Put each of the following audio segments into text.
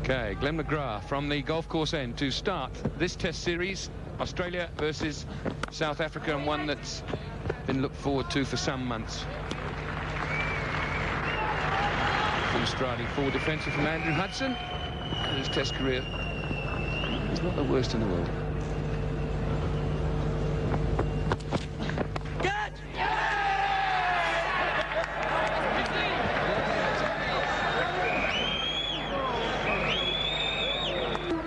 Okay, Glenn McGrath from the golf course end to start this test series, Australia versus South Africa, and one that's been looked forward to for some months. Full striding forward defensive from Andrew Hudson. And his test career is not the worst in the world.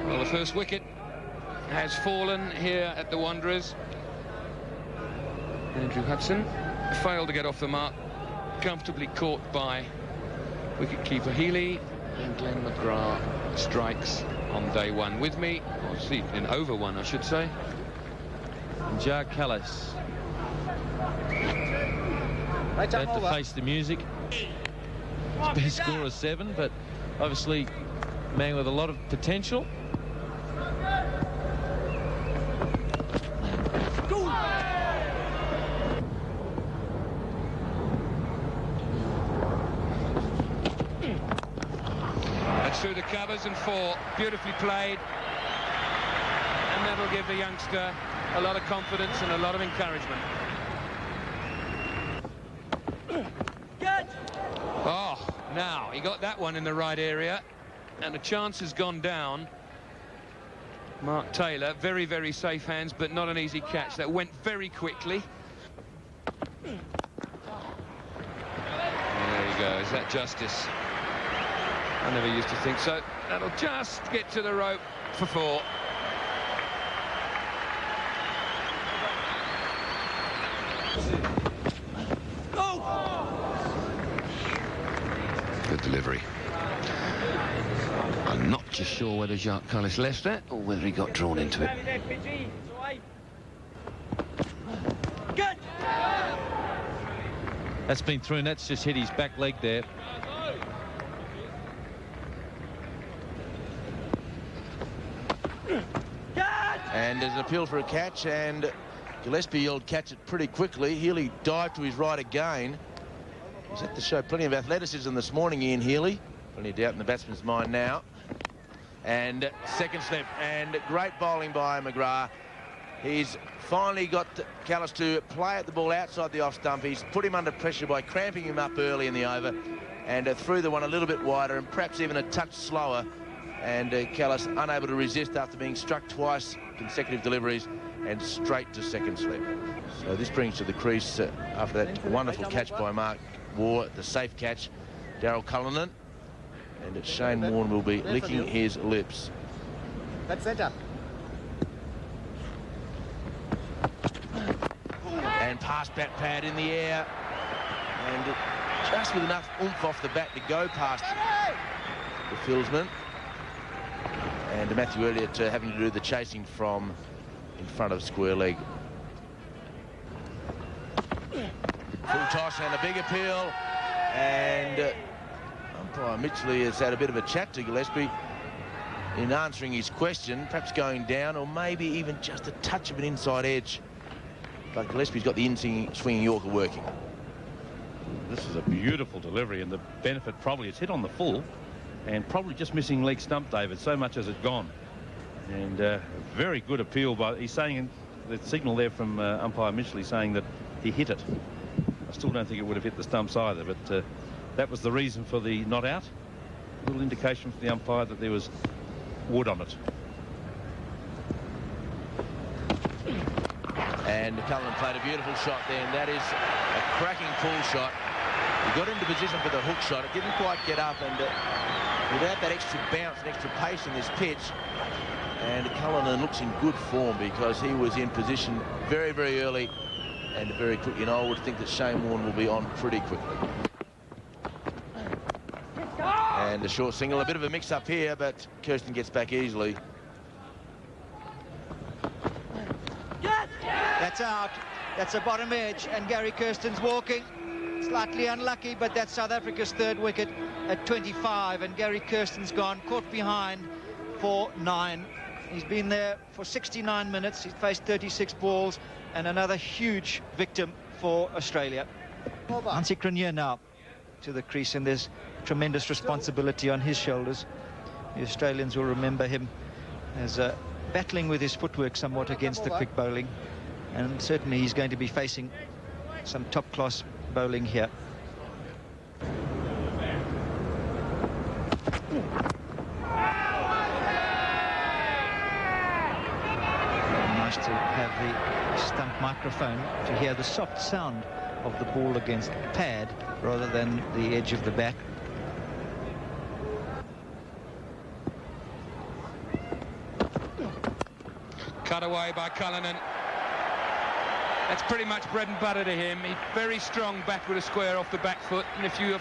Well, the first wicket has fallen here at the Wanderers. Andrew Hudson failed to get off the mark, comfortably caught by wicket-keeper Healy, and Glenn McGrath strikes on day one with me, or see, in over one I should say. And Jar Callis had to face the music. His best score is 7, but obviously a man with a lot of potential. Through the covers and 4, beautifully played, and that'll give the youngster a lot of confidence and a lot of encouragement. Oh, now he got that one in the right area, and the chance has gone down. Mark Taylor, very, very safe hands, but not an easy catch. That went very quickly. There you go. Is that justice? I never used to think so. That'll just get to the rope for 4. Good delivery. I'm not just sure whether Jacques Callis left that or whether he got drawn into it. That's been through, and that's just hit his back leg there. And there's an appeal for a catch, and Gillespie yelled catch it pretty quickly. Healy dived to his right again. He's had to show plenty of athleticism this morning, Ian Healy. Plenty of doubt in the batsman's mind now. And second slip, and great bowling by McGrath. He's finally got Callis to play at the ball outside the off stump. He's put him under pressure by cramping him up early in the over, and threw the one a little bit wider and perhaps even a touch slower. And Callis unable to resist after being struck twice, consecutive deliveries, and straight to second slip. So this brings to the crease, after that wonderful catch by Mark Waugh, the safe catch, Darryl Cullinan. And Shane Warne will be licking his lips. That's centre. And past bat pad in the air. And just with enough oomph off the bat to go past the fieldsman. And Matthew Elliott having to do the chasing from in front of square leg. Full toss and a big appeal. And umpire Mitchley has had a bit of a chat to Gillespie in answering his question, perhaps going down or maybe even just a touch of an inside edge. But Gillespie's got the in-swinging Yorker working. This is a beautiful delivery, and the benefit probably is hit on the full and probably just missing leg stump, David, so much as it gone. And very good appeal by, he's saying, the signal there from umpire Mitchley saying that he hit it. I still don't think it would have hit the stumps either, but that was the reason for the not out. A little indication from the umpire that there was wood on it. And Cullinan played a beautiful shot there, and that is a cracking pull shot. He got into position for the hook shot. It didn't quite get up, and without that extra bounce and extra pace in this pitch, and Cullinan looks in good form because he was in position very, very early and very quickly. And I would think that Shane Warne will be on pretty quickly. And a short single, a bit of a mix-up here, but Kirsten gets back easily. That's out. That's a bottom edge, and Gary Kirsten's walking. Slightly unlucky, but that's South Africa's third wicket at 25, and Gary Kirsten's gone, caught behind for 9. He's been there for 69 minutes. He's faced 36 balls, and another huge victim for Australia. Hansie Cronje now to the crease, and there's tremendous responsibility on his shoulders. The Australians will remember him as battling with his footwork somewhat against the quick bowling, and certainly he's going to be facing some top-class bowling here. Nice to have the stump microphone to hear the soft sound of the ball against pad rather than the edge of the bat. Cut away by Cullinan. That's pretty much bread and butter to him. He's very strong back with a square off the back foot, and if you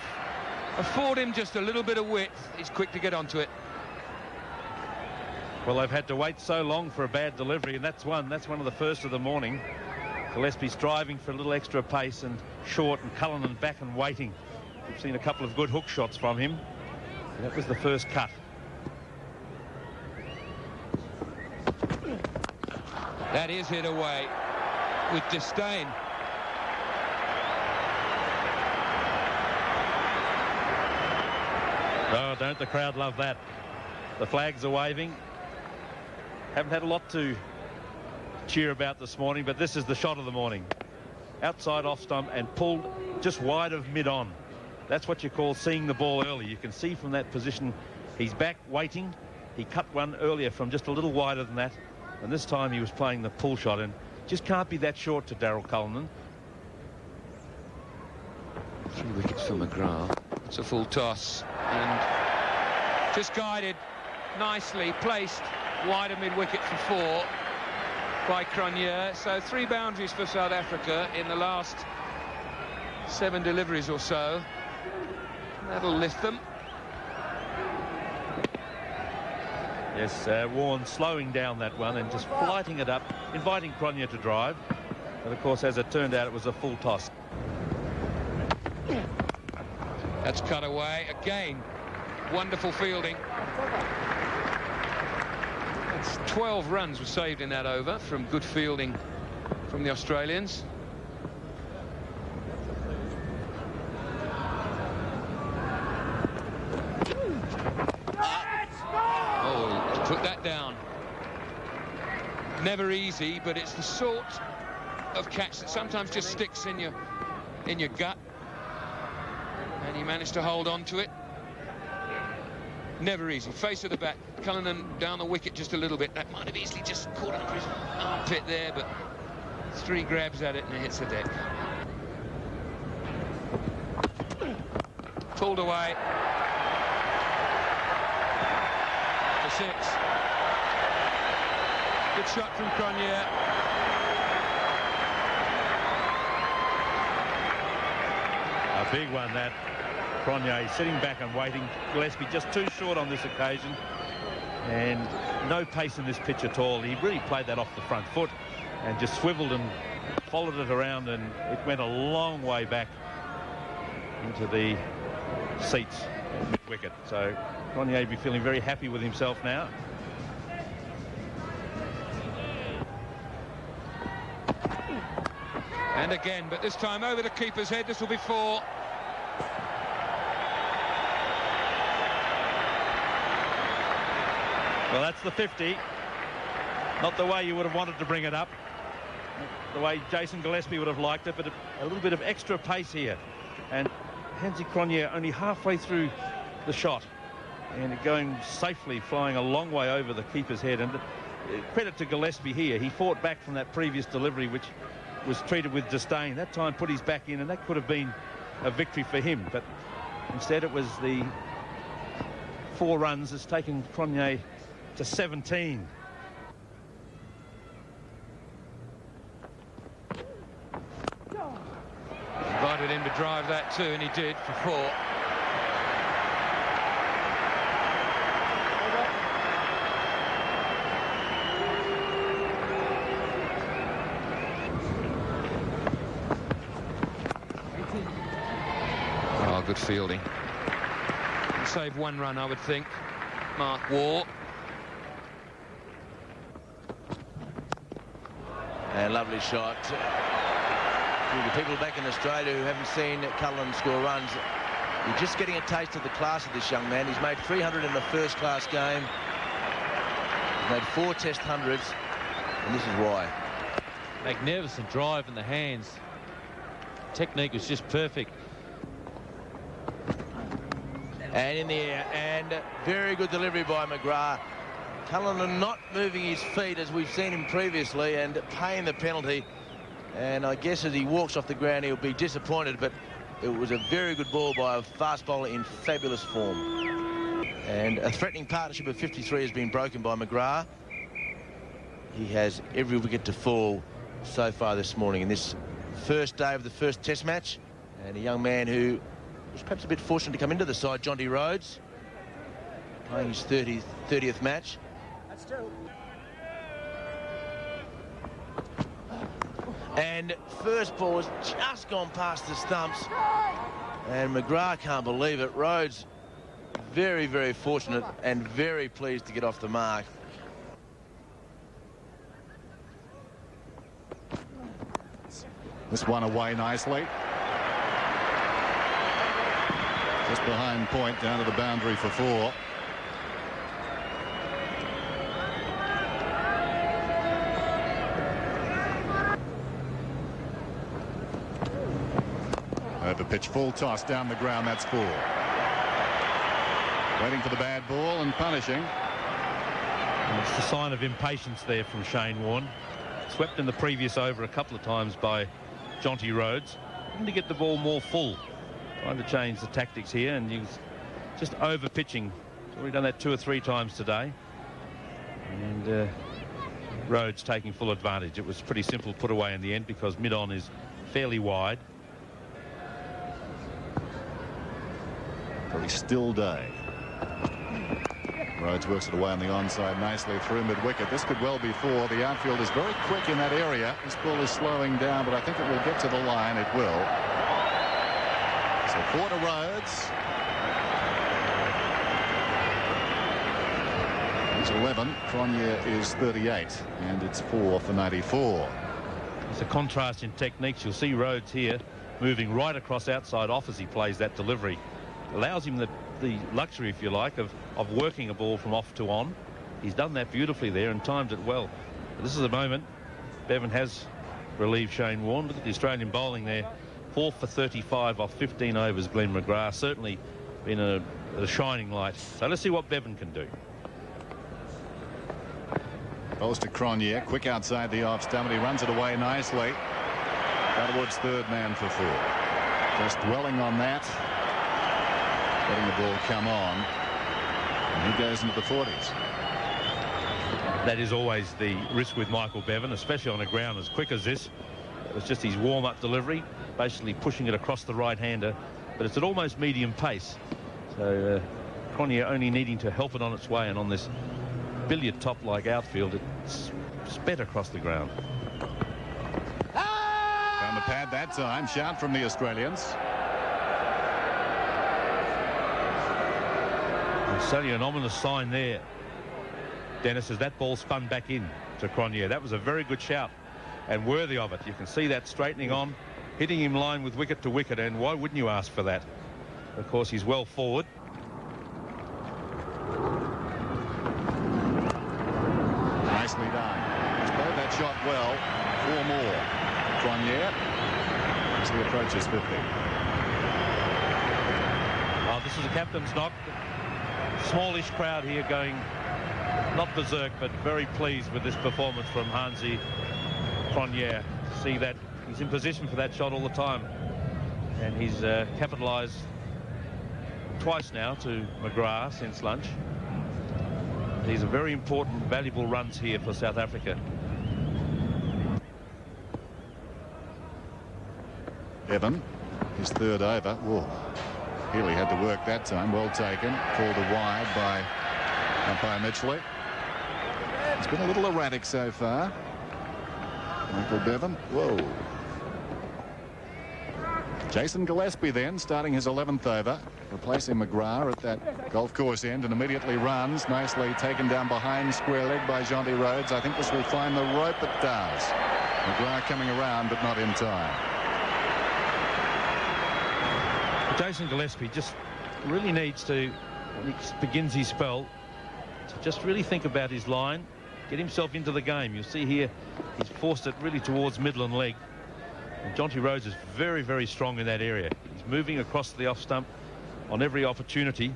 afford him just a little bit of width, he's quick to get onto it. Well, they've had to wait so long for a bad delivery, and that's one of the first of the morning. Gillespie striving for a little extra pace and short, and Cullinan back and waiting. We've seen a couple of good hook shots from him. That was the first cut. That is hit away with disdain. Oh, don't the crowd love that? The flags are waving. Haven't had a lot to cheer about this morning, but this is the shot of the morning. Outside off stump and pulled just wide of mid-on. That's what you call seeing the ball early. You can see from that position he's back waiting. He cut one earlier from just a little wider than that, and this time he was playing the pull shot, and just can't be that short to Daryl Cullinan. 3 wickets for McGrath. It's a full toss and just guided nicely, placed wider mid-wicket for 4 by Cronje. So 3 boundaries for South Africa in the last 7 deliveries or so. That'll lift them. Yes, Warren slowing down that one and just flighting it up, inviting Cronje to drive. But of course, as it turned out, it was a full toss. That's cut away again. Wonderful fielding. It's 12 runs were saved in that over from good fielding from the Australians. Oh, took that down. Never easy, but it's the sort of catch that sometimes just sticks in your gut, and he managed to hold on to it. Never easy. Face of the bat. Cullinan down the wicket just a little bit. That might have easily just caught under his armpit there, but 3 grabs at it and it hits the deck. Pulled away. For 6. Good shot from Cronje. A big one, that. Cronje sitting back and waiting. Gillespie just too short on this occasion, and no pace in this pitch at all. He really played that off the front foot and just swiveled and followed it around, and it went a long way back into the seats at mid-wicket. So Cronje will be feeling very happy with himself now. And again, but this time over the keeper's head. This will be 4. Well, that's the 50. Not the way you would have wanted to bring it up. The way Jason Gillespie would have liked it, but a little bit of extra pace here. And Hansie Cronje only halfway through the shot, and going safely, flying a long way over the keeper's head. And credit to Gillespie here. He fought back from that previous delivery, which was treated with disdain. That time put his back in, and that could have been a victory for him. But instead it was the 4 runs that's taken Cronje to 17. Invited him to drive that too, and he did for 4. Oh, good fielding. Save 1 run, I would think. Mark Waugh. And lovely shot. The people back in Australia who haven't seen Cullinan score runs You're just getting a taste of the class of this young man. He's made 300 in a first-class game. He's made 4 Test hundreds, and this is why. Magnificent drive in the hands. Technique was just perfect. And in the air, and very good delivery by McGrath. Cullinan not moving his feet as we've seen him previously and paying the penalty. And I guess as he walks off the ground, he'll be disappointed, but it was a very good ball by a fast bowler in fabulous form. And a threatening partnership of 53 has been broken by McGrath. He has every wicket to fall so far this morning in this first day of the first Test match. And a young man who was perhaps a bit fortunate to come into the side, Jonty Rhodes, playing his 30th match. And first ball has just gone past the stumps, and McGrath can't believe it. Rhodes very, very fortunate and very pleased to get off the mark. This one away nicely. Just behind point, down to the boundary for 4. Over pitch, full toss down the ground, that's 4. Waiting for the bad ball and punishing. And it's the sign of impatience there from Shane Warne. Swept in the previous over a couple of times by Jonty Rhodes. Looking to get the ball more full. Trying to change the tactics here, and he was just over pitching. He's already done that 2 or 3 times today. And Rhodes taking full advantage. It was pretty simple put away in the end because mid-on is fairly wide. Very still day. Rhodes works it away on the onside nicely through mid-wicket. This could well be 4. The outfield is very quick in that area. This ball is slowing down, but I think it will get to the line. It will. So 4 to Rhodes. He's 11. Cronje is 38, and it's 4 for 94. It's a contrast in techniques. You'll see Rhodes here moving right across outside off as he plays that delivery. Allows him the luxury, if you like, of working a ball from off to on. He's done that beautifully there and timed it well. But this is a moment Bevan has relieved Shane Warne. Look at the Australian bowling there. 4 for 35 off 15 overs. Glenn McGrath certainly been a shining light. So let's see what Bevan can do. Bowls to Cronje, quick outside the off stump, and he runs it away nicely. Butterwood's 3rd man for 4. Just dwelling on that. Letting the ball come on, and he goes into the 40s. That is always the risk with Michael Bevan, especially on a ground as quick as this. It was just his warm-up delivery, basically pushing it across the right-hander, but it's at almost medium pace. So Cronje only needing to help it on its way, and on this billiard top-like outfield, it's sped across the ground. Found the pad that time. Shout from the Australians. Certainly an ominous sign there, Dennis, as that ball spun back in to Cronje. That was a very good shout and worthy of it. You can see that straightening on, hitting him line with wicket to wicket, and why wouldn't you ask for that? Of course, he's well forward. Nicely done. He's played that shot well. 4 more. Cronje as he approaches 50. Oh, this is a captain's knock. Smallish crowd here going not berserk, but very pleased with this performance from Hansi Cronje. See that he's in position for that shot all the time, and he's capitalised twice now to McGrath since lunch. These are very important, valuable runs here for South Africa. Bevan, his 3rd over. Whoa. Healy had to work that time. Well taken. Called a wide by umpire Mitchley. It's been a little erratic so far. Michael Bevan. Whoa. Jason Gillespie then starting his 11th over, replacing McGrath at that golf course end, and immediately runs. Nicely taken down behind square leg by Jonty Rhodes. I think this will find the rope. It does. McGrath coming around, but not in time. Jason Gillespie just really needs to, when he begins his spell, to just really think about his line, get himself into the game. You'll see here he's forced it really towards middle and leg. And Jonty Rhodes is very, very strong in that area. He's moving across the off stump on every opportunity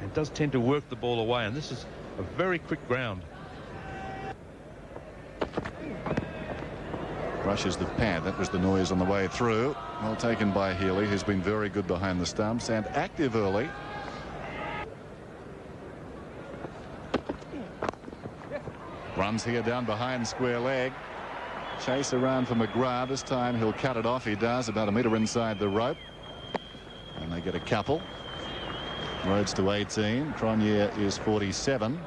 and does tend to work the ball away. And this is a very quick ground. Brushes the pad. That was the noise on the way through. Well taken by Healy, who's been very good behind the stumps and active early. Runs here down behind square leg. Chase around for McGrath. This time he'll cut it off. He does, about a metre inside the rope. And they get a couple. Rhodes to 18. Cronje is 47.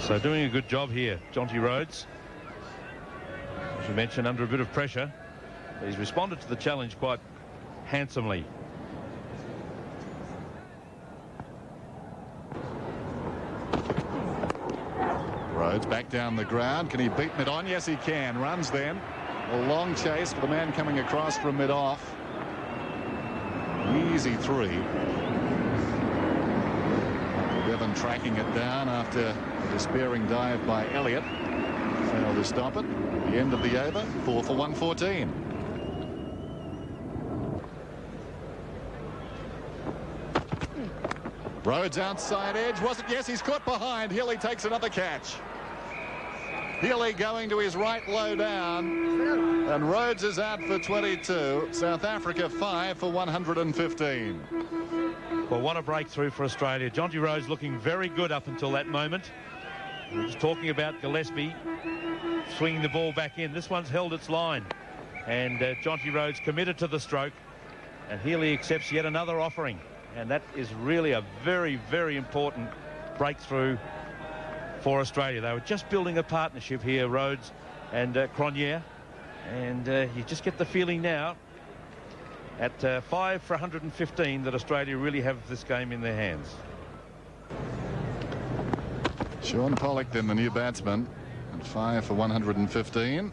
So doing a good job here, Jonty Rhodes. As you mentioned, under a bit of pressure. But he's responded to the challenge quite handsomely. Rhodes back down the ground. Can he beat mid-on? Yes, he can. Runs then. A long chase for the man coming across from mid-off. Easy three. Bevan tracking it down after a despairing dive by Elliott. Failed to stop it. The end of the over. 4 for 114. Rhodes outside edge. Was it? Yes, he's caught behind. Healy takes another catch. Healy going to his right low down. And Rhodes is out for 22. South Africa 5 for 115. Well, what a breakthrough for Australia. Jonty Rhodes looking very good up until that moment. We were just talking about Gillespie swinging the ball back in. This one's held its line. And Jonty Rhodes committed to the stroke. And Healy accepts yet another offering. And that is really a very, very important breakthrough for Australia. They were just building a partnership here, Rhodes and Cronje. And you just get the feeling now at 5 for 115 that Australia really have this game in their hands. Sean Pollock then the new batsman at 5 for 115. In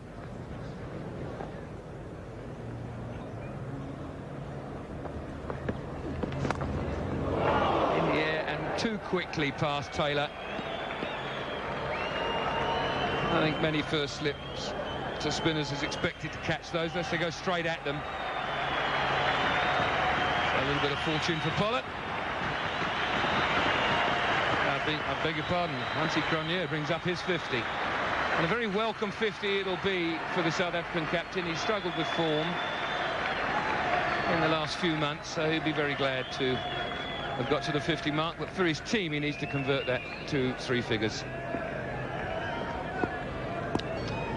the air and too quickly past Taylor. I think many first slips to spinners is expected to catch those unless they go straight at them. A little bit of fortune for Pollock. I beg your pardon. Hansie Cronje brings up his 50. And a very welcome 50 it'll be for the South African captain. He struggled with form in the last few months, so he'll be very glad to have got to the 50 mark. But for his team, he needs to convert that to 3 figures.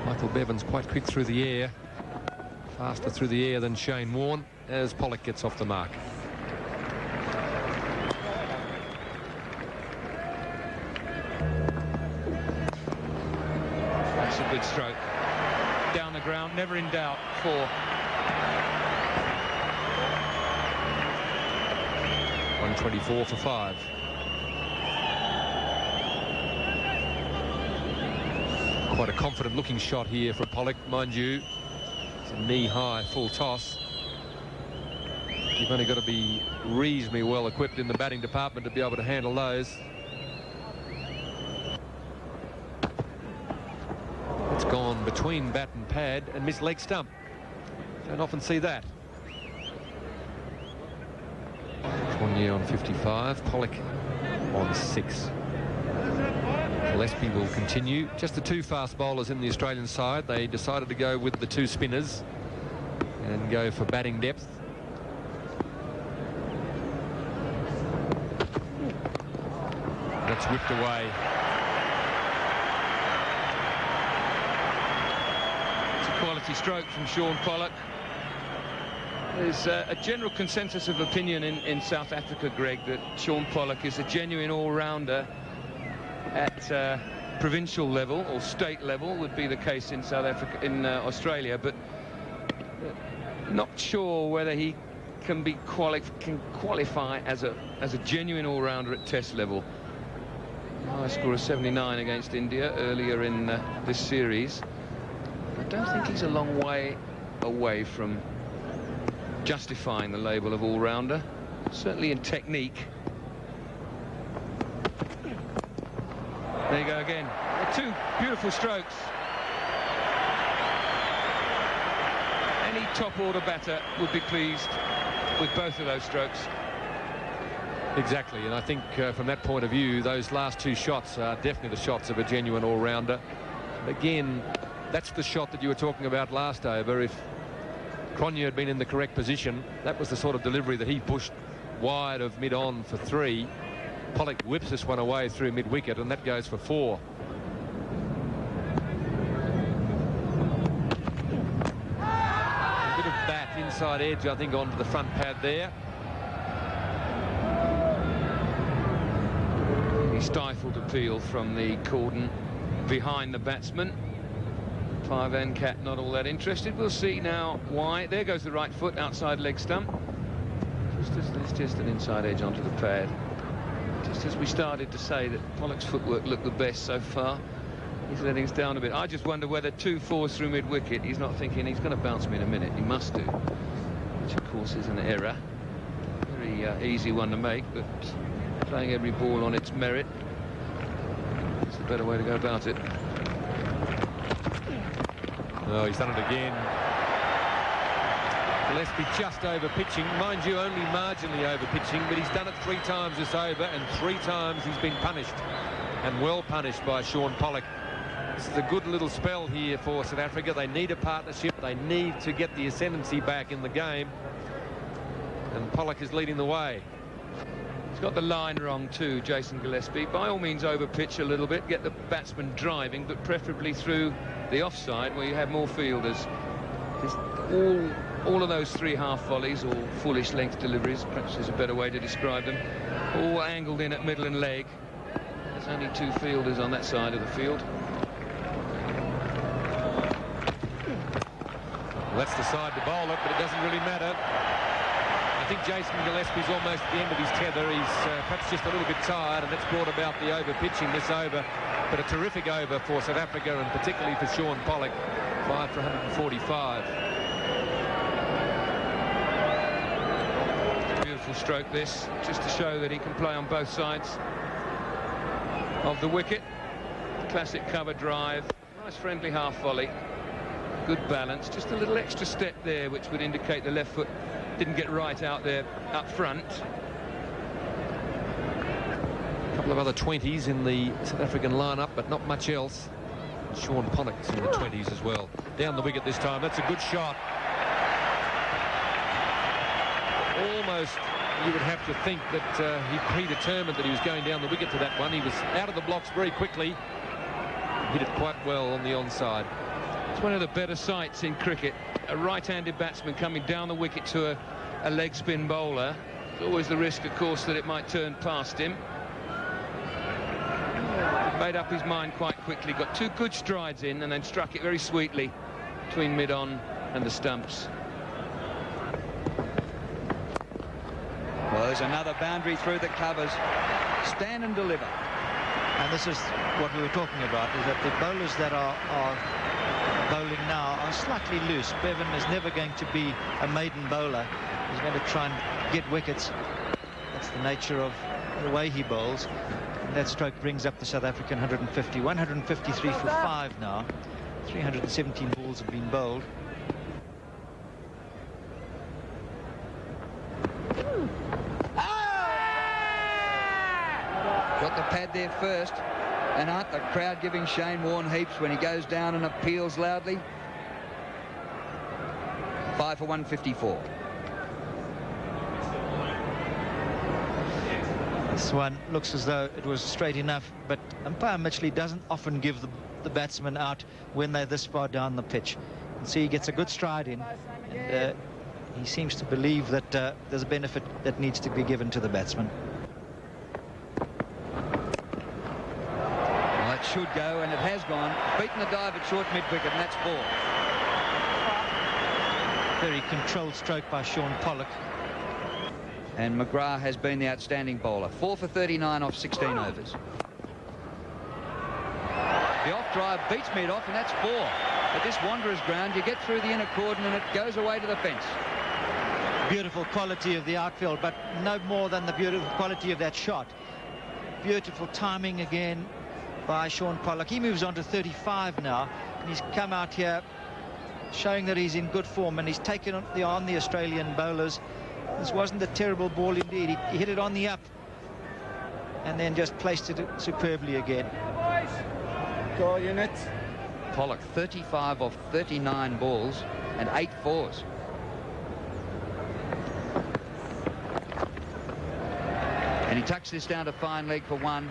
Michael Bevan's quite quick through the air. Faster through the air than Shane Warne as Pollock gets off the mark. That's a good stroke. Down the ground, never in doubt for 124 for 5. Quite a confident looking shot here from Pollock, mind you. It's a knee-high full toss. You've only got to be reasonably well equipped in the batting department to be able to handle those. It's gone between bat and pad and missed leg stump. Don't often see that. Cronje on 55, Pollock on 6. Gillespie will continue. Just the 2 fast bowlers in the Australian side. They decided to go with the 2 spinners and go for batting depth. That's whipped away. It's a quality stroke from Sean Pollock. There's a general consensus of opinion in South Africa, Greg, that Sean Pollock is a genuine all-rounder at provincial level or state level. Would be the case in South Africa, in Australia, but not sure whether he can qualify as a genuine all-rounder at Test level. High score of 79 against India earlier in this series. I don't think he's a long way away from justifying the label of all-rounder, certainly in technique. There you go again. Two beautiful strokes. Any top-order batter would be pleased with both of those strokes. Exactly, and I think from that point of view, those last two shots are definitely the shots of a genuine all-rounder. Again, that's the shot that you were talking about last over. If Cronje had been in the correct position, that was the sort of delivery that he pushed wide of mid-on for 3. Pollock whips this one away through mid-wicket, and that goes for 4. A bit of bat inside edge, I think, onto the front pad there. He stifled appeal from the cordon behind the batsman. 5-end cat not all that interested. We'll see now why. There goes the right foot outside leg stump. Just an inside edge onto the pad. Just as we started to say that Pollock's footwork looked the best so far, he's letting us down a bit. I just wonder whether 2 4s through mid-wicket, he's not thinking he's going to bounce me in a minute. He must do, which of course is an error. Very easy one to make, but playing every ball on its merit is the better way to go about it. Oh, he's done it again. Gillespie just over pitching, mind you, only marginally over pitching, but he's done it 3 times this over, and 3 times he's been punished, and well punished by Shaun Pollock. This is a good little spell here for South Africa. They need a partnership. They need to get the ascendancy back in the game, and Pollock is leading the way. He's got the line wrong too, Jason Gillespie. By all means over pitch a little bit, get the batsman driving, but preferably through the offside where you have more fielders. All of those 3 half volleys, or foolish length deliveries, perhaps is a better way to describe them, all angled in at middle and leg. There's only 2 fielders on that side of the field. Well, that's the side to bowl it, but it doesn't really matter. I think Jason Gillespie's almost at the end of his tether. He's perhaps just a little bit tired, and that's brought about the over-pitching this over. But a terrific over for South Africa, and particularly for Shaun Pollock. 5 for 145. Beautiful stroke this, just to show that he can play on both sides of the wicket. Classic cover drive, nice friendly half volley, good balance, just a little extra step there which would indicate the left foot didn't get right out there up front. A couple of other 20s in the South African lineup, but not much else. Shaun Pollock's in the 20s as well. Down the wicket this time. That's a good shot. Almost you would have to think that he predetermined that he was going down the wicket to that one. He was out of the blocks very quickly. Hit it quite well on the onside. It's one of the better sights in cricket. A right-handed batsman coming down the wicket to a leg spin bowler. There's always the risk, of course, that it might turn past him. Made up his mind quite quickly, got 2 good strides in, and then struck it very sweetly between mid-on and the stumps. Well, there's another boundary through the covers. Stand and deliver. And this is what we were talking about, is that the bowlers that are bowling now are slightly loose. Bevan is never going to be a maiden bowler. He's going to try and get wickets. That's the nature of the way he bowls. And that stroke brings up the South African 150. 153 for 5 now. 317 balls have been bowled. Got the pad there first, and aren't the crowd giving Shane Warne heaps when he goes down and appeals loudly? 5 for 154. This one looks as though it was straight enough, but umpire Mitchley doesn't often give the batsman out when they're this far down the pitch. And see, he gets a good stride in, and he seems to believe that there's a benefit that needs to be given to the batsman. Well, it should go, and it has gone. Beaten the dive at short mid-wicket, and that's 4. Very controlled stroke by Shaun Pollock. And McGrath has been the outstanding bowler. 4 for 39 off 16 overs. The off drive beats mid-off, and that's 4. At this Wanderers ground, you get through the inner cordon, and it goes away to the fence. beautiful quality of the outfield, but no more than the beautiful quality of that shot. Beautiful timing again by Shaun Pollock. He moves on to 35 now, and he's come out here showing that he's in good form, and he's taken on the Australian bowlers. This wasn't a terrible ball indeed. He hit it on the up and then just placed it superbly again. Go unit. Pollock 35 off 39 balls and 8 fours. And he tucks this down to fine leg for 1,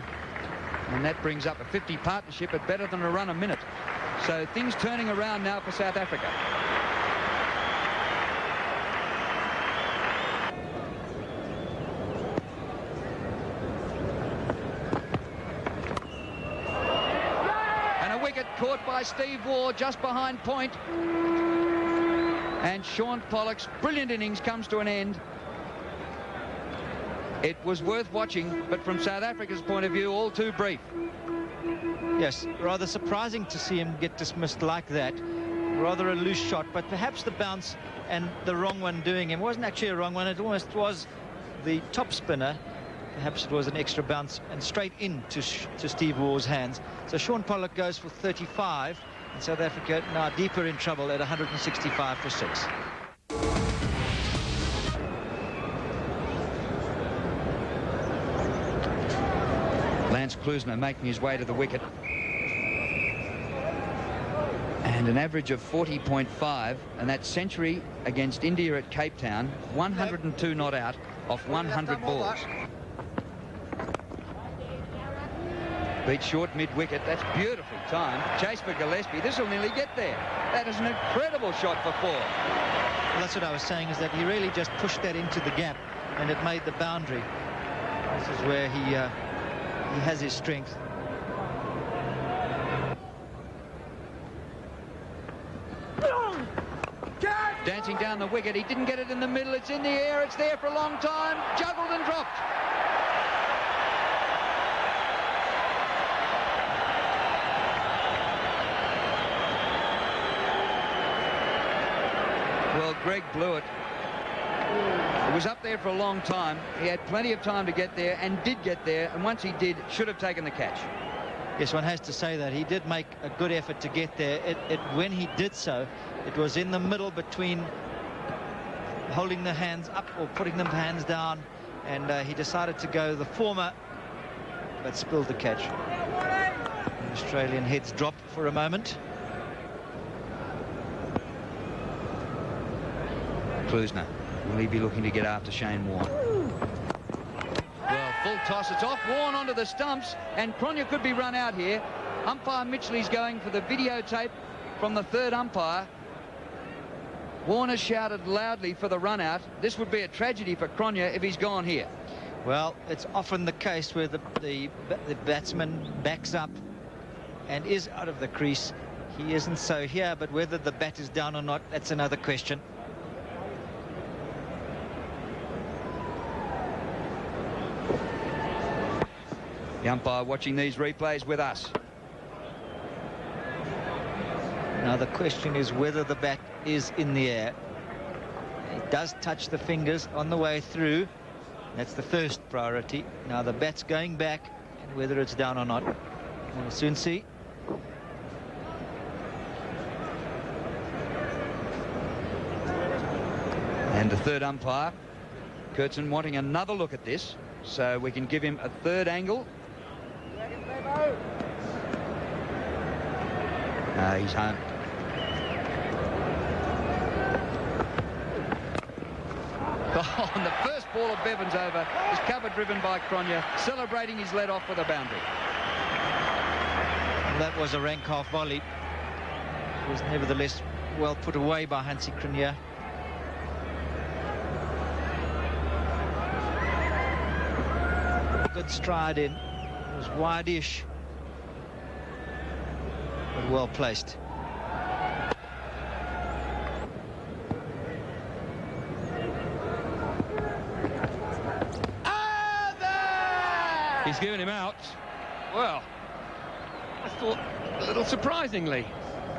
and that brings up a 50 partnership at better than a run a minute. So things turning around now for South Africa. And a wicket caught by Steve Waugh just behind point. And Shaun Pollock's brilliant innings comes to an end. It was worth watching, but from South Africa's point of view, all too brief. Yes, rather surprising to see him get dismissed like that. Rather a loose shot, but perhaps the bounce and the wrong one doing him. It wasn't actually a wrong one, it almost was the top spinner. Perhaps it was an extra bounce and straight into Steve Waugh's hands. So Shaun Pollock goes for 35, and South Africa now deeper in trouble at 165 for 6. Lance Klusener making his way to the wicket. And an average of 40.5, and that century against India at Cape Town, 102 not out off 100 balls. Beat short mid-wicket. That's beautifully timed. Chase for Gillespie. This will nearly get there. That is an incredible shot for 4. Well, that's what I was saying, is that he really just pushed that into the gap, and it made the boundary. This is where he has his strength. Dancing down the wicket. He didn't get it in the middle. It's in the air. It's there for a long time. Juggled and dropped. Well, Greg blew it. It was up there for a long time. He had plenty of time to get there and did get there. And once he did, should have taken the catch. Yes, one has to say that. He did make a good effort to get there. When he did so, it was in the middle between holding the hands up or putting the hands down, and he decided to go the former, but spilled the catch. The Australian heads dropped for a moment. Klusener, will he be looking to get after Shane Warne? Well, full toss. It's off Warne onto the stumps, and Cronje could be run out here. Umpire Mitchell's going for the videotape from the third umpire. Warner shouted loudly for the run out. This would be a tragedy for Cronje if he's gone here. Well, it's often the case where the batsman backs up and is out of the crease. He isn't so here, but whether the bat is down or not, that's another question. The umpire watching these replays with us. Now the question is whether the bat is in the air. It does touch the fingers on the way through. That's the first priority. Now the bat's going back, and whether it's down or not, we'll soon see. And the third umpire, Kurtzen, wanting another look at this, so we can give him a third angle. He's home. Oh, and the first ball of Bevan's over is cover driven by Cronje, celebrating his let off with a boundary. That was a rank half volley. It was nevertheless well put away by Hansie Cronje. Good stride in. It was wide-ish, but well placed. He's given him out. Well, I thought a little surprisingly.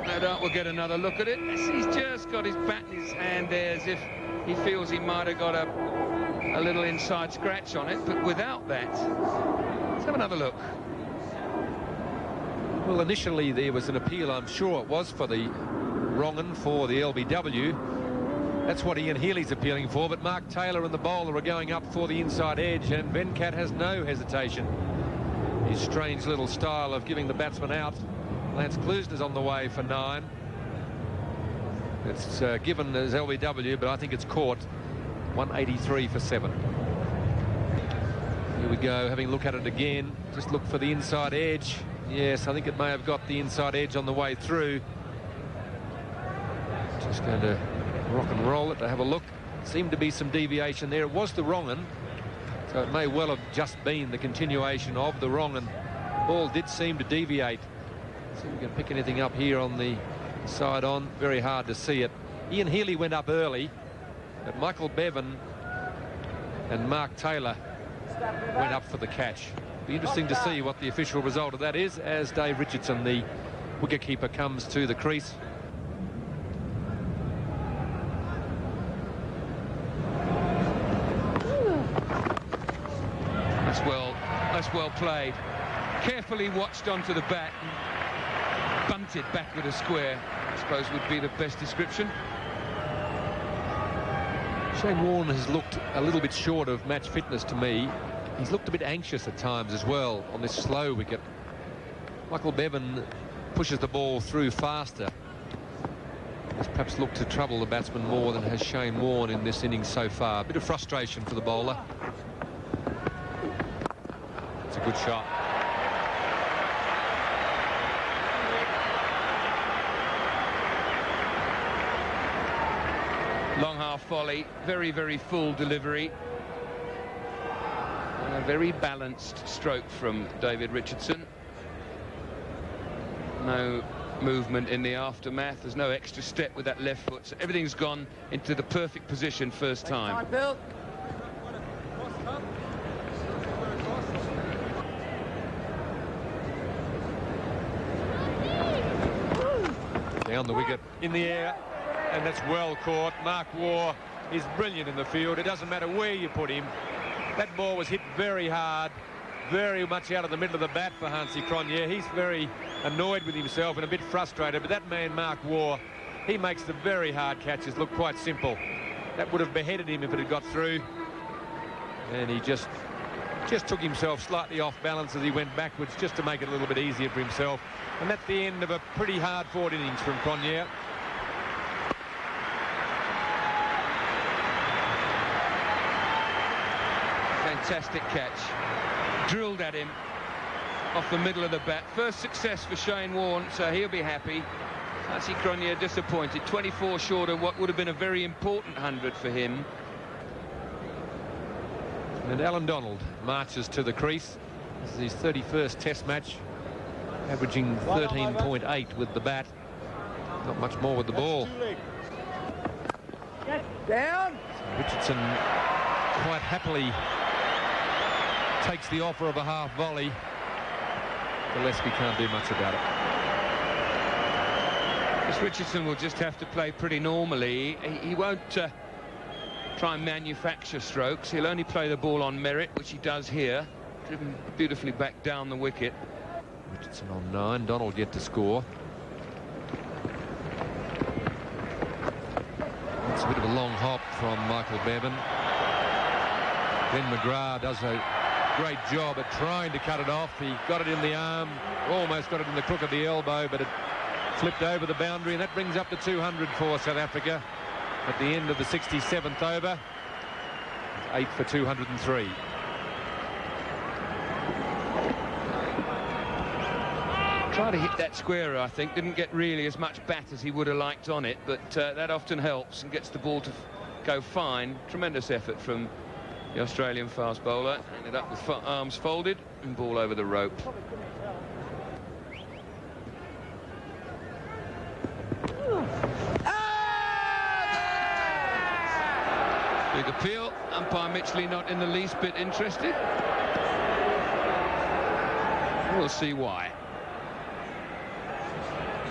No doubt we'll get another look at it. He's just got his bat in his hand there as if he feels he might have got a little inside scratch on it, but without that. Let's have another look. Well, initially there was an appeal, I'm sure it was, for the wrong-un for the LBW. That's what Ian Healy's appealing for, but Mark Taylor and the bowler are going up for the inside edge, and Venkat has no hesitation. His strange little style of giving the batsman out. Lance Klusener's on the way for 9. It's given as LBW, but I think it's caught. 183 for 7. Here we go, having a look at it again. Just look for the inside edge. Yes, I think it may have got the inside edge on the way through. Just going to rock and roll it to have a look. Seemed to be some deviation there. It was the wrong-un, so it may well have just been the continuation of the wrong-un. Ball did seem to deviate. See if we can pick anything up here on the side on. Very hard to see it. Ian Healy went up early, but Michael Bevan and Mark Taylor went up for the catch. Be interesting to see what the official result of that is as Dave Richardson, the wicketkeeper, comes to the crease. That's well played. Carefully watched onto the bat and bunted backward a square, I suppose would be the best description. Shane Warne has looked a little bit short of match fitness to me. He's looked a bit anxious at times as well on this slow wicket. Michael Bevan pushes the ball through faster. He's perhaps looked to trouble the batsman more than has Shane Warne in this innings so far. A bit of frustration for the bowler. It's a good shot. Long half volley, very, very full delivery. A very balanced stroke from David Richardson. No movement in the aftermath. There's no extra step with that left foot. So everything's gone into the perfect position first time. Down the wicket, in the air, and that's well caught. Mark Waugh is brilliant in the field. It doesn't matter where you put him. That ball was hit very hard, very much out of the middle of the bat for Hansie Cronje. He's very annoyed with himself and a bit frustrated, but that man, Mark Waugh, he makes the very hard catches look quite simple. That would have beheaded him if it had got through. And he just took himself slightly off balance as he went backwards, just to make it a little bit easier for himself. And that's the end of a pretty hard-fought innings from Cronje. Fantastic catch. Drilled at him off the middle of the bat. First success for Shane Warne, so he'll be happy. Hansie Cronje disappointed. 24 short of what would have been a very important 100 for him. And Alan Donald marches to the crease. This is his 31st Test match, averaging 13.8 with the bat. Not much more with the ball. Down. So Richardson quite happily takes the offer of a half volley. Gillespie can't do much about it. This Richardson will just have to play pretty normally. He won't try and manufacture strokes. He'll only play the ball on merit, which he does here. Driven beautifully back down the wicket. Richardson on 9, Donald yet to score. It's a bit of a long hop from Michael Bevan. Glenn McGrath does a great job at trying to cut it off. He got it in the arm, almost got it in the crook of the elbow, but it flipped over the boundary, and that brings up to 200 for South Africa at the end of the 67th over. 8 for 203. Tried to hit that square, I think. Didn't get really as much bat as he would have liked on it, but that often helps and gets the ball to go fine. Tremendous effort from the Australian fast bowler. Ended up with arms folded and ball over the rope. Big appeal. Umpire Mitchley not in the least bit interested. We'll see why.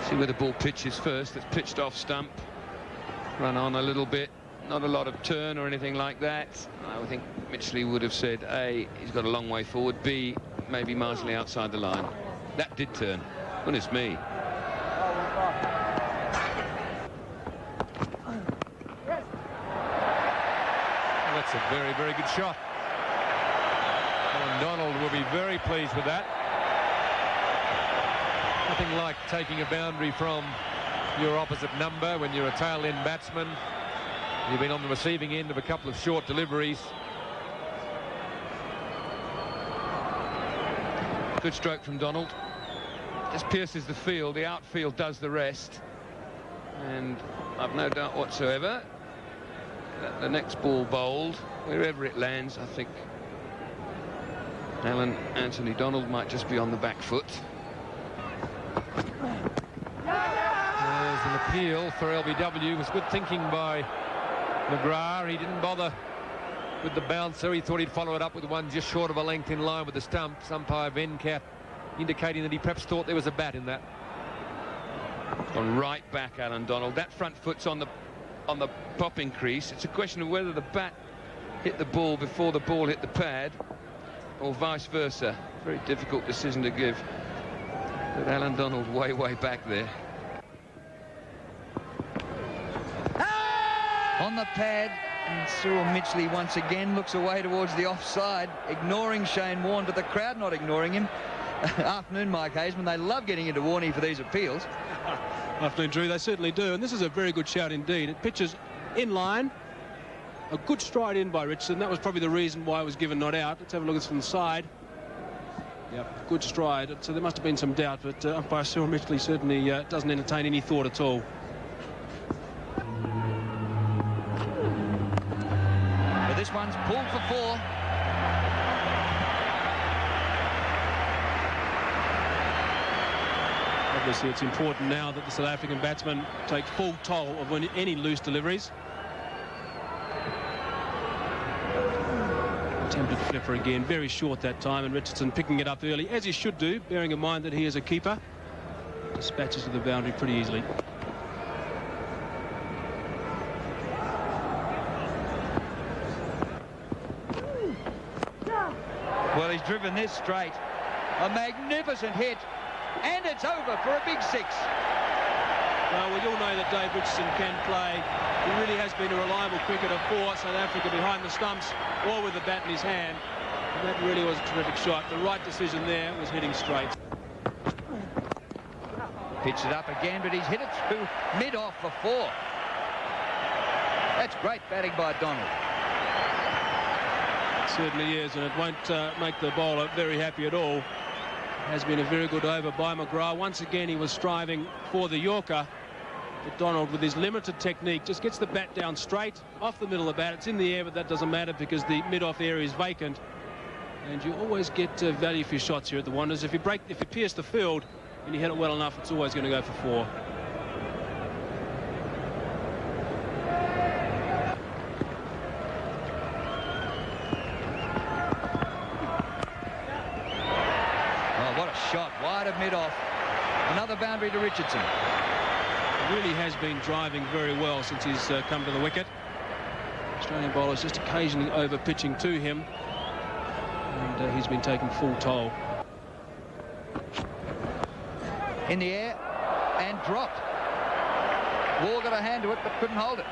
See where the ball pitches first. It's pitched off stump. Run on a little bit. Not a lot of turn or anything like that. I think Mitchley would have said, A, he's got a long way forward. B, maybe marginally outside the line. That did turn. Goodness me. Well, that's a very, very good shot. Alan Donald will be very pleased with that. Nothing like taking a boundary from your opposite number when you're a tail-end batsman. You've been on the receiving end of a couple of short deliveries. Good stroke from Donald. Just pierces the field. The outfield does the rest. And I've no doubt whatsoever that the next ball bowled, wherever it lands, I think Alan Anthony Donald might just be on the back foot. There's an appeal for LBW. It was good thinking by McGrath. He didn't bother with the bouncer. He thought he'd follow it up with one just short of a length in line with the stumps. Umpire Venkat indicating that he perhaps thought there was a bat in that. Gone right back, Alan Donald. That front foot's on the popping crease. It's a question of whether the bat hit the ball before the ball hit the pad, or vice versa. Very difficult decision to give. But Alan Donald way back there. On the pad, and Cyril Mitchley once again looks away towards the offside, ignoring Shane Warne, but the crowd not ignoring him. Afternoon, Mike Hazeman. They love getting into Warney for these appeals. Afternoon, Drew. They certainly do. And this is a very good shout indeed. It pitches in line. A good stride in by Richardson. That was probably the reason why it was given not out. Let's have a look at this from the side. Yep, good stride. So there must have been some doubt, but umpire Cyril Mitchley certainly doesn't entertain any thought at all. But this one's pulled for 4. Obviously, it's important now that the South African batsmen take full toll of any loose deliveries. Attempted flipper again, very short that time, and Richardson picking it up early, as he should do, bearing in mind that he is a keeper. Dispatches to the boundary pretty easily. Well, he's driven this straight. A magnificent hit. And it's over for a big 6. Well, we all know that Dave Richardson can play. He really has been a reliable cricketer for South Africa behind the stumps or with the bat in his hand. And that really was a terrific shot. The right decision there was hitting straight. Pitched it up again, but he's hit it through mid-off for 4. That's great batting by Donald. It certainly is, and it won't make the bowler very happy at all. Has been a very good over by McGrath. Once again, he was striving for the Yorker. But Donald, with his limited technique, just gets the bat down straight off the middle of the bat. It's in the air, but that doesn't matter because the mid-off area is vacant. And you always get value for your shots here at the Wanderers. If you pierce the field and you hit it well enough, it's always going to go for 4. Shot wide of mid-off. Another boundary to Richardson. He really has been driving very well since he's come to the wicket. Australian bowlers just occasionally over-pitching to him. And he's been taking full toll. In the air and dropped. Waugh got a hand to it but couldn't hold it.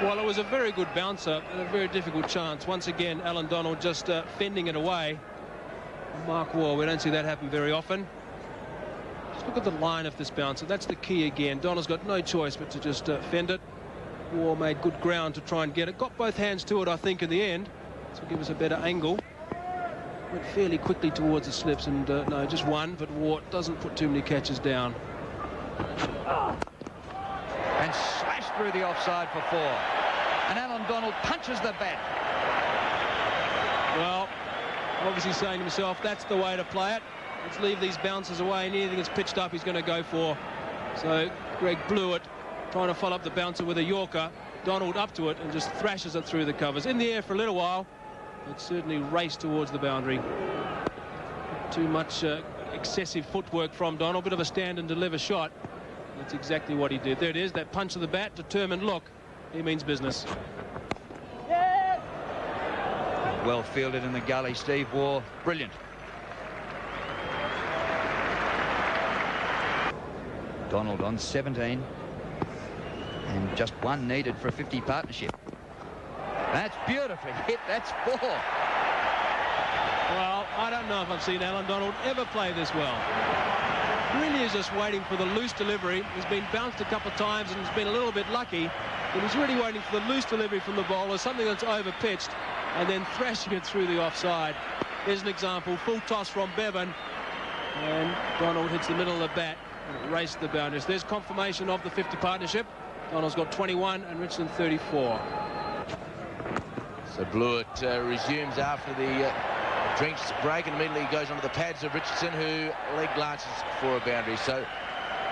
Well, it was a very good bouncer and a very difficult chance. Once again, Alan Donald just fending it away. Mark Waugh, we don't see that happen very often. Just look at the line of this bouncer. That's the key again. Donald's got no choice but to just fend it. Waugh made good ground to try and get it. Got both hands to it, I think, in the end. So give us a better angle. Went fairly quickly towards the slips, and no, just one. But Waugh doesn't put too many catches down. And slashed through the offside for 4. And Alan Donald punches the bat. Well, obviously saying to himself, that's the way to play it. Let's leave these bouncers away, and anything that's pitched up he's going to go for. So Greg blew it, trying to follow up the bouncer with a Yorker. Donald up to it and just thrashes it through the covers. In the air for a little while, but certainly raced towards the boundary. Too much excessive footwork from Donald. Bit of a stand and deliver shot. That's exactly what he did. There it is, that punch of the bat, determined look. He means business. Well fielded in the gully, Steve Waugh. Brilliant. Donald on 17. And just one needed for a 50 partnership. That's beautifully hit. That's 4. Well, I don't know if I've seen Alan Donald ever play this well. Really is just waiting for the loose delivery. He's been bounced a couple of times and he's been a little bit lucky. But he's really waiting for the loose delivery from the bowler, something that's over-pitched, and then thrashing it through the offside. Here's an example. Full toss from Bevan. And Donald hits the middle of the bat and it raced the boundaries. There's confirmation of the 50 partnership. Donald's got 21 and Richardson 34. So Blewett resumes after the drinks break and immediately goes onto the pads of Richardson, who leg glances for a boundary. So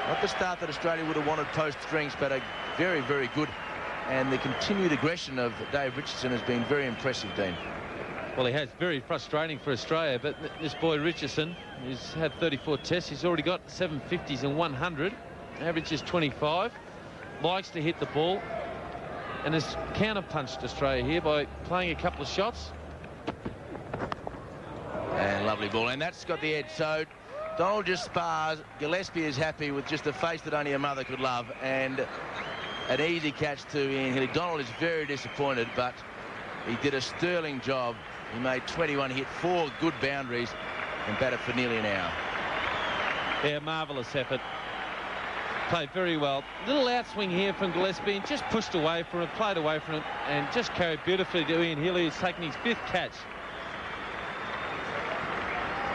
not the start that Australia would have wanted post drinks, but a very, very good. And the continued aggression of Dave Richardson has been very impressive, Dean. Well, he has. Very frustrating for Australia, but this boy Richardson, who's had 34 tests, he's already got 750s and 100. Average is 25. Likes to hit the ball and has counter-punched Australia here by playing a couple of shots. And lovely ball, and that's got the edge. So Donald just spars. Gillespie is happy with just a face that only a mother could love, and an easy catch to Ian Healy. Donald is very disappointed, but he did a sterling job. He made 21, hit 4 good boundaries and batted for nearly an hour. Yeah, marvellous effort. Played very well. Little outswing here from Gillespie and just pushed away from it, played away from it, and just carried beautifully to Ian Healy, who's taken his 5th catch.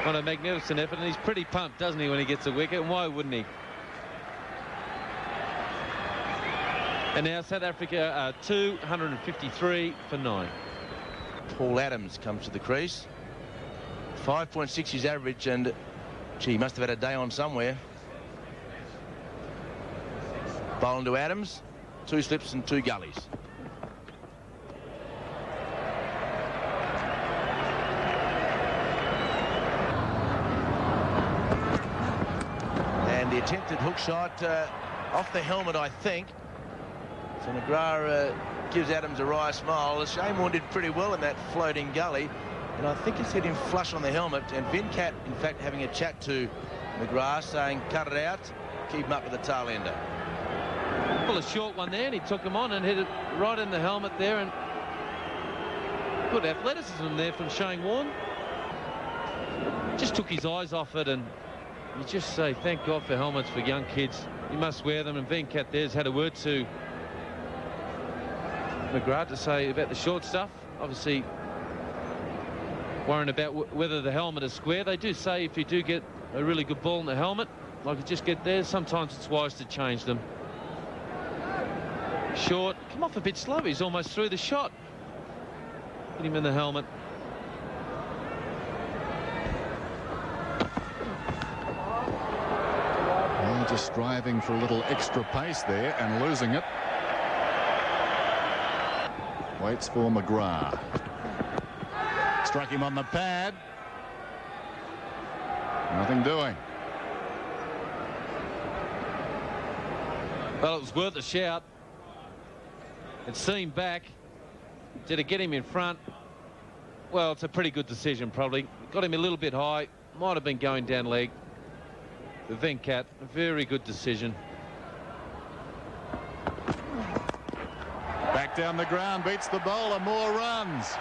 What a magnificent effort, and he's pretty pumped, doesn't he, when he gets a wicket? And why wouldn't he? And now South Africa are 253 for 9. Paul Adams comes to the crease. 5.6 his average, and gee, he must have had a day on somewhere. Bowling to Adams, 2 slips and 2 gullies. And the attempted hook shot off the helmet, I think. So McGrath gives Adams a wry smile. Shane Warne did pretty well in that floating gully, and I think it's hit him flush on the helmet. And Venkat, in fact, having a chat to McGrath, saying, cut it out, keep him up with the tail ender. Well, a short one there, and he took him on and hit it right in the helmet there, and good athleticism there from Shane Warne. Just took his eyes off it, and you just say thank God for helmets for young kids. You must wear them, and Venkat there's had a word to McGrath to say about the short stuff. Obviously worrying about whether the helmet is square. They do say if you do get a really good ball in the helmet, like you just get there, sometimes it's wise to change them. Short, come off a bit slow. He's almost through the shot. Hit him in the helmet. Well, just striving for a little extra pace there and losing it. Waits for McGrath. Struck him on the pad. Nothing doing. Well, it was worth a shout. It seemed back. Did it get him in front? Well, it's a pretty good decision, probably. Got him a little bit high. Might have been going down leg. The Venkat, a very good decision. Back down the ground, beats the bowler, more runs.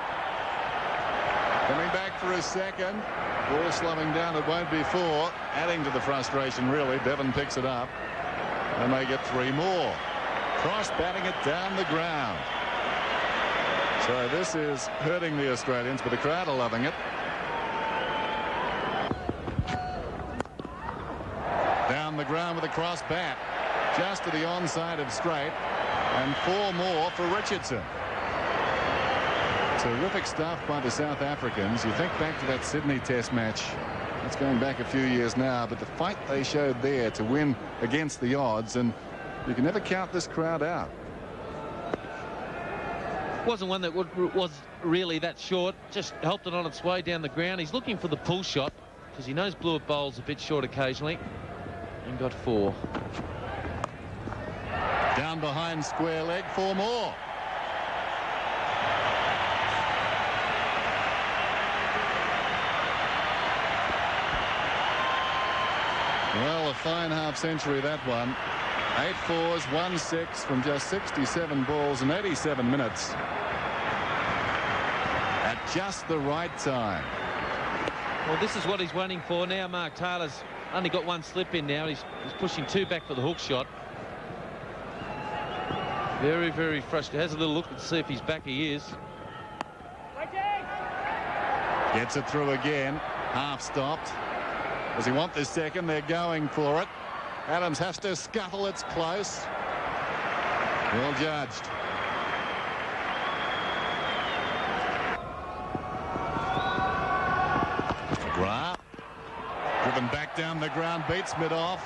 Coming back for a second. Ball slowing down, it won't be 4. Adding to the frustration, really. Bevan picks it up. And they get 3 more. Cross batting it down the ground. So this is hurting the Australians, but the crowd are loving it. Down the ground with a cross bat. Just to the onside of straight. And 4 more for Richardson. Terrific stuff by the South Africans. You think back to that Sydney Test match. It's going back a few years now, but the fight they showed there to win against the odds, and you can never count this crowd out. Wasn't one that was really that short. Just helped it on its way down the ground. He's looking for the pull shot. because he knows Blewett bowls a bit short occasionally, and got 4. Down behind square leg, 4 more. Well, a fine half-century, that one. 8 fours, 1 6 from just 67 balls in 87 minutes. At just the right time. Well, this is what he's running for now. Mark Taylor's only got 1 slip in now. He's pushing 2 back for the hook shot. Very, very frustrated. Has a little look to see if he's back. He is. Gets it through again. Half stopped. Does he want this second? They're going for it. Adams has to scuttle. It's close. Well judged. McGrath. Driven back down the ground. Beats mid-off.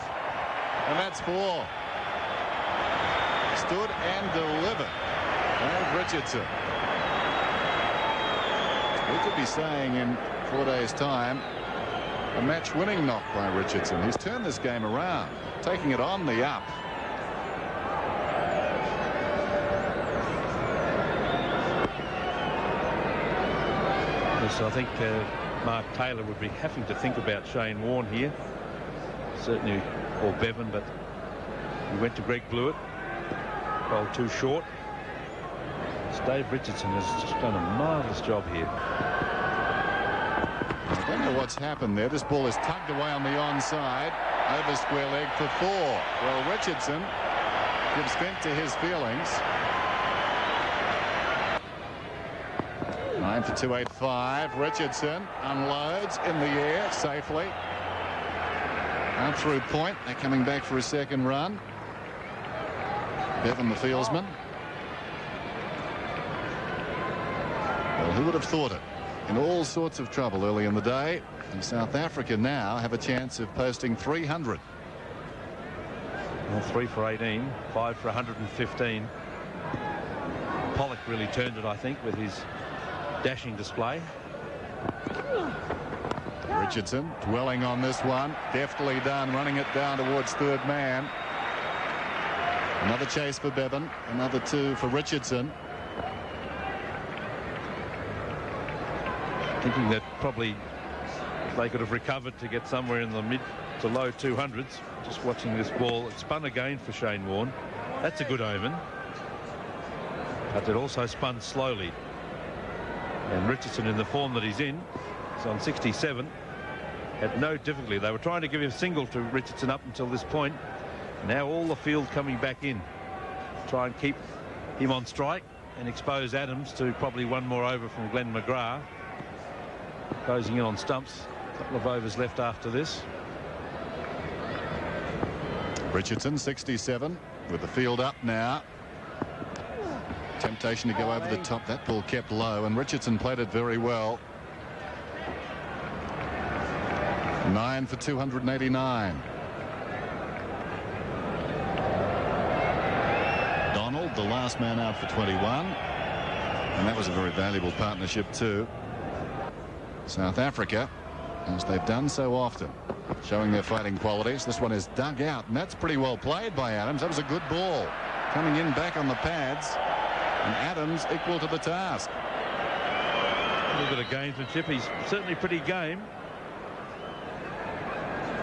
And that's 4. Stood and delivered. And Richardson. We could be saying in 4 days' time, a match-winning knock by Richardson. He's turned this game around, taking it on the up. Yes, I think Mark Taylor would be having to think about Shane Warne here. Certainly, or Bevan, but he went to Greg Blewett. Bowled too short. Dave Richardson has just done a marvellous job here. I don't know what's happened there. This ball is tugged away on the onside. Over square leg for 4. Well, Richardson gives vent to his feelings. 9 for 285. Richardson unloads in the air safely. Out through point. They're coming back for a second run. Bevan, the fieldsman. Well, who would have thought it? In all sorts of trouble early in the day, and South Africa now have a chance of posting 300. Well, 3 for 18, 5 for 115. Pollock really turned it, I think, with his dashing display. Richardson dwelling on this one. Deftly done, running it down towards third man. Another chase for Bevan. Another 2 for Richardson. Thinking that probably they could have recovered to get somewhere in the mid to low 200s. Just watching this ball, it spun again for Shane Warne. That's a good omen. But it also spun slowly. And Richardson, in the form that he's in, is on 67. Had no difficulty. They were trying to give a single to Richardson up until this point. Now all the field coming back in. Try and keep him on strike and expose Adams to probably 1 more over from Glenn McGrath. Closing in on stumps. A couple of overs left after this. Richardson 67 with the field up now. Temptation to go over the top. That ball kept low and Richardson played it very well. 9 for 289. Donald, the last man out for 21. And that was a very valuable partnership too. South Africa, as they've done so often, showing their fighting qualities. This one is dug out, and that's pretty well played by Adams. That was a good ball. Coming in back on the pads, and Adams equal to the task. A little bit of gamesmanship. He's certainly pretty game.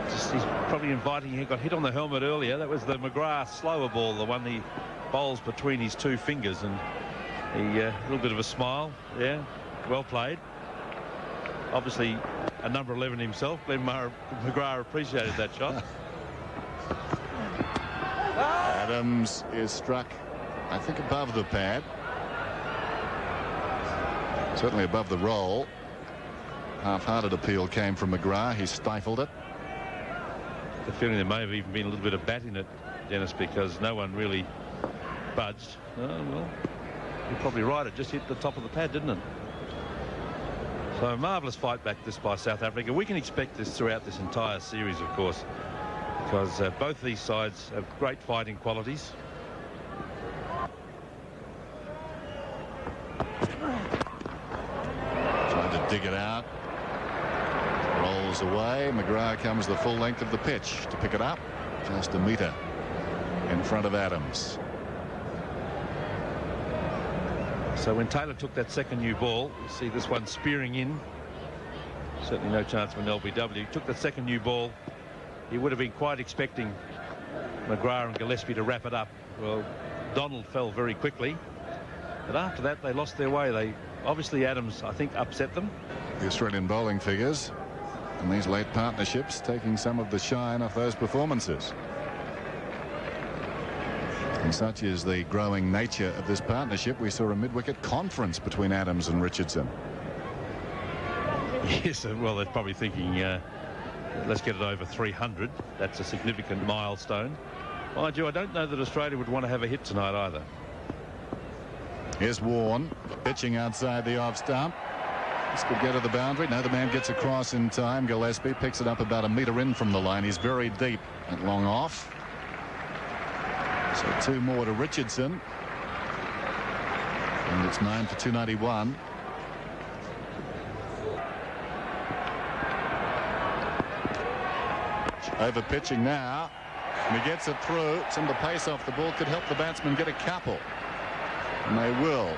Just he's probably inviting. He got hit on the helmet earlier. That was the McGrath slower ball, the one he bowls between his 2 fingers, and he a little bit of a smile. Yeah, well played. Obviously a number 11 himself. Glenn McGrath appreciated that shot. Adams is struck, I think, above the pad. Certainly above the roll. Half-hearted appeal came from McGrath. He stifled it. The feeling there may have even been a little bit of bat in it, Dennis, because no one really budged. Oh, well, you're probably right. It just hit the top of the pad, didn't it? So a marvellous fight back this by South Africa. We can expect this throughout this entire series, of course, because both these sides have great fighting qualities. Trying to dig it out. Rolls balls away. McGrath comes the full length of the pitch to pick it up. Just a metre in front of Adams. So when Taylor took that second new ball, you see this one spearing in. Certainly no chance for an LBW. Took the second new ball. He would have been quite expecting McGrath and Gillespie to wrap it up. Well, Donald fell very quickly. But after that, they lost their way. Obviously, Adams, I think, upset them. The Australian bowling figures and these late partnerships taking some of the shine off those performances. And such is the growing nature of this partnership. We saw a mid-wicket conference between Adams and Richardson. Yes, well, they're probably thinking, let's get it over 300. That's a significant milestone. Mind you, I don't know that Australia would want to have a hit tonight either. Here's Warne pitching outside the off stump. This could go to the boundary. No, the man gets across in time. Gillespie picks it up about a metre in from the line. He's very deep at long off. So 2 more to Richardson. And it's 9 for 291. Over pitching now. And he gets it through. Some of the pace off the ball could help the batsman get a couple. And they will.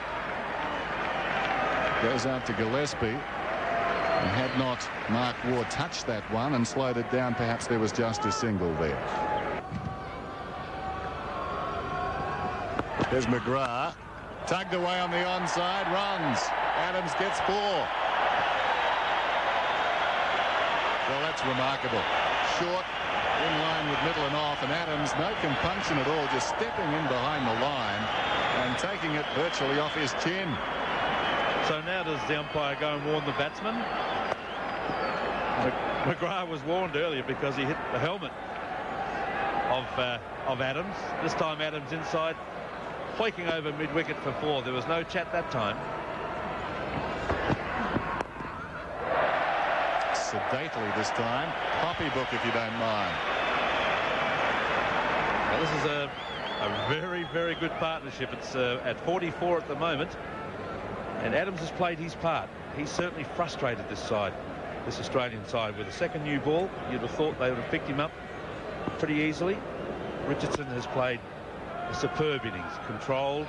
Goes out to Gillespie. And had not Mark Waugh touched that one and slowed it down, perhaps there was just a single there. There's McGrath. Tugged away on the onside. Runs. Adams gets 4. Well, that's remarkable. Short, in line with middle and off, and Adams, no compunction at all, just stepping in behind the line and taking it virtually off his chin. So now does the umpire go and warn the batsman? McGrath was warned earlier because he hit the helmet of Adams. This time Adams inside, flaking over mid-wicket for 4. There was no chat that time. Sedately this time. Copybook, if you don't mind. Well, this is a very, very good partnership. It's at 44 at the moment. And Adams has played his part. He's certainly frustrated this side, this Australian side. With a second new ball, you'd have thought they would have picked him up pretty easily. Richardson has played a superb innings, controlled.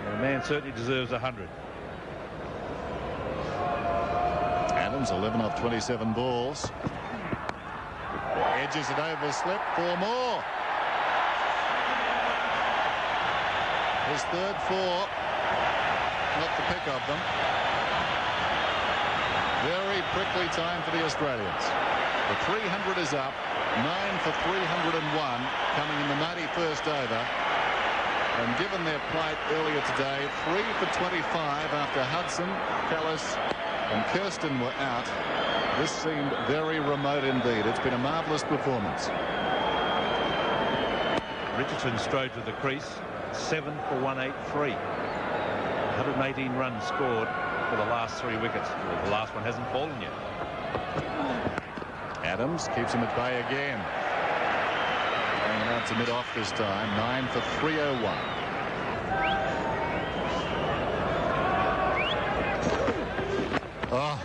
And the man certainly deserves 100. Adams 11 off 27 balls. Edges it over slip. 4 more. His third 4. Not the pick of them. Very prickly time for the Australians. The 300 is up. 9 for 301 coming in the 91st over. And given their plight earlier today, 3 for 25 after Hudson, Callis and Kirsten were out. This seemed very remote indeed. It's been a marvellous performance. Richardson strode to the crease. 7 for 183. 118 runs scored for the last 3 wickets. Well, the last one hasn't fallen yet. Adams keeps him at bay again. And out to mid-off this time. 9 for 301. Oh,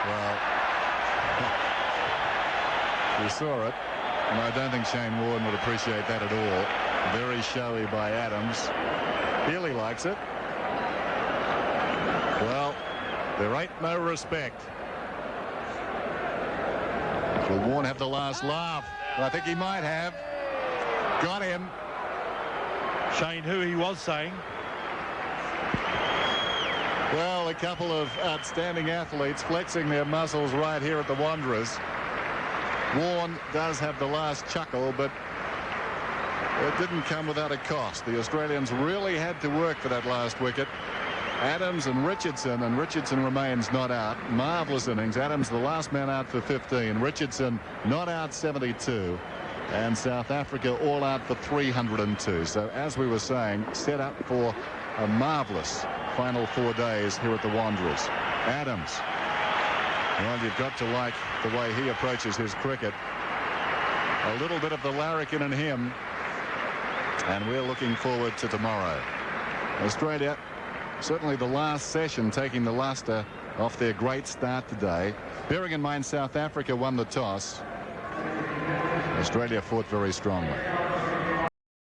well, we saw it, and I don't think Shane Warne would appreciate that at all. Very showy by Adams. Healy likes it. Well, there ain't no respect. Will Warne have the last laugh? I think he might have. Got him. Shane, who he was saying. Well, a couple of outstanding athletes flexing their muscles right here at the Wanderers. Warne does have the last chuckle, but it didn't come without a cost. The Australians really had to work for that last wicket. Adams and Richardson remains not out. Marvellous innings. Adams the last man out for 15. Richardson not out 72. And South Africa all out for 302. So as we were saying, set up for a marvellous final 4 days here at the Wanderers. Adams. Well, you've got to like the way he approaches his cricket. A little bit of the larrikin in him. And we're looking forward to tomorrow. Australia, certainly the last session, taking the lustre off their great start today. Bearing in mind South Africa won the toss, Australia fought very strongly.